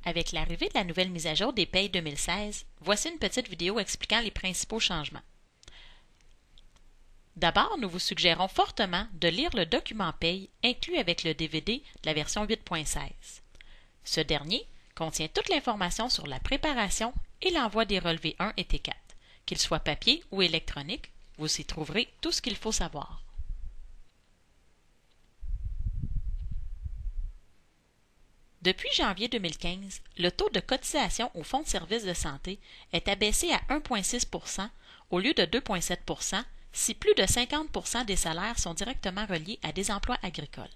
Avec l'arrivée de la nouvelle mise à jour des payes 2016, voici une petite vidéo expliquant les principaux changements. D'abord, nous vous suggérons fortement de lire le document paye inclus avec le DVD de la version 8.16. Ce dernier contient toute l'information sur la préparation et l'envoi des relevés 1 et T4. Qu'ils soient papier ou électroniques, vous y trouverez tout ce qu'il faut savoir. Depuis janvier 2015, le taux de cotisation au Fonds de services de santé est abaissé à 1,6 % au lieu de 2,7 % si plus de 50 % des salaires sont directement reliés à des emplois agricoles.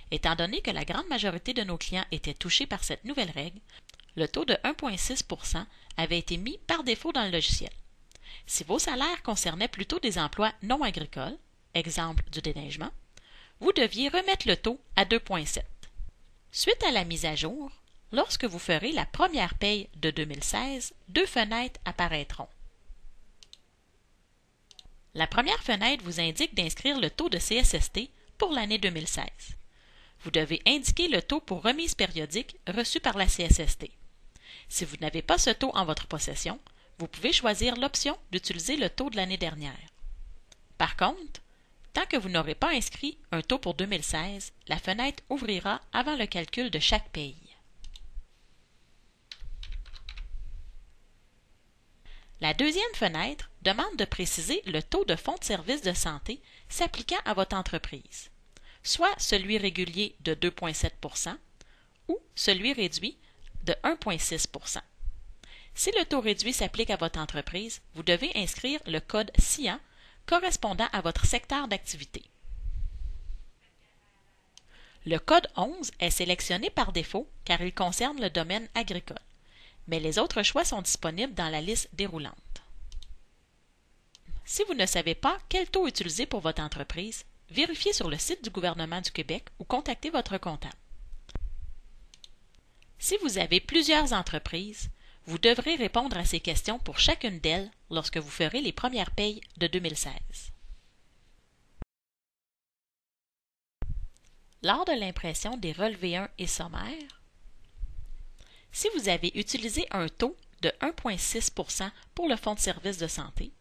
Étant donné que la grande majorité de nos clients étaient touchés par cette nouvelle règle, le taux de 1,6 % avait été mis par défaut dans le logiciel. Si vos salaires concernaient plutôt des emplois non agricoles, exemple du déneigement, vous deviez remettre le taux à 2,7 %. Suite à la mise à jour, lorsque vous ferez la première paye de 2016, deux fenêtres apparaîtront. La première fenêtre vous indique d'inscrire le taux de CSST pour l'année 2016. Vous devez indiquer le taux pour remise périodique reçu par la CSST. Si vous n'avez pas ce taux en votre possession, vous pouvez choisir l'option d'utiliser le taux de l'année dernière. Par contre, tant que vous n'aurez pas inscrit un taux pour 2016, la fenêtre ouvrira avant le calcul de chaque paye. La deuxième fenêtre demande de préciser le taux de fonds de services de santé s'appliquant à votre entreprise, soit celui régulier de 2,7 % ou celui réduit de 1,6 %. Si le taux réduit s'applique à votre entreprise, vous devez inscrire le code SIAN correspondant à votre secteur d'activité. Le code 11 est sélectionné par défaut car il concerne le domaine agricole, mais les autres choix sont disponibles dans la liste déroulante. Si vous ne savez pas quel taux utiliser pour votre entreprise, vérifiez sur le site du gouvernement du Québec ou contactez votre comptable. Si vous avez plusieurs entreprises, vous devrez répondre à ces questions pour chacune d'elles lorsque vous ferez les premières payes de 2016. Lors de l'impression des relevés 1 et sommaires, si vous avez utilisé un taux de 1,6 % pour le Fonds de services de santé,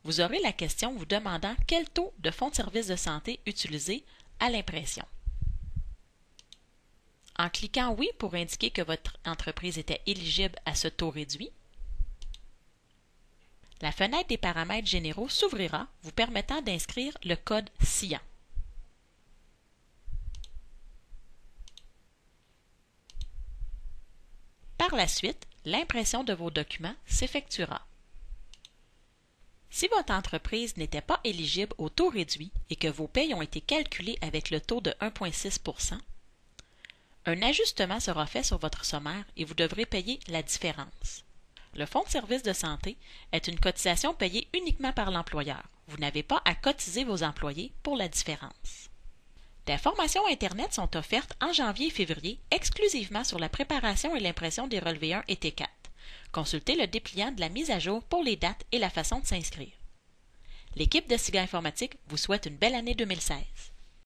vous aurez la question vous demandant quel taux de Fonds de services de santé utiliser à l'impression. En cliquant « Oui » pour indiquer que votre entreprise était éligible à ce taux réduit, la fenêtre des paramètres généraux s'ouvrira, vous permettant d'inscrire le code SIAN. Par la suite, l'impression de vos documents s'effectuera. Si votre entreprise n'était pas éligible au taux réduit et que vos payes ont été calculées avec le taux de 1,6 %, un ajustement sera fait sur votre sommaire et vous devrez payer la différence. Le Fonds de services de santé est une cotisation payée uniquement par l'employeur. Vous n'avez pas à cotiser vos employés pour la différence. Des formations Internet sont offertes en janvier et février exclusivement sur la préparation et l'impression des relevés 1 et T4. Consultez le dépliant de la mise à jour pour les dates et la façon de s'inscrire. L'équipe de SIGA Informatique vous souhaite une belle année 2016.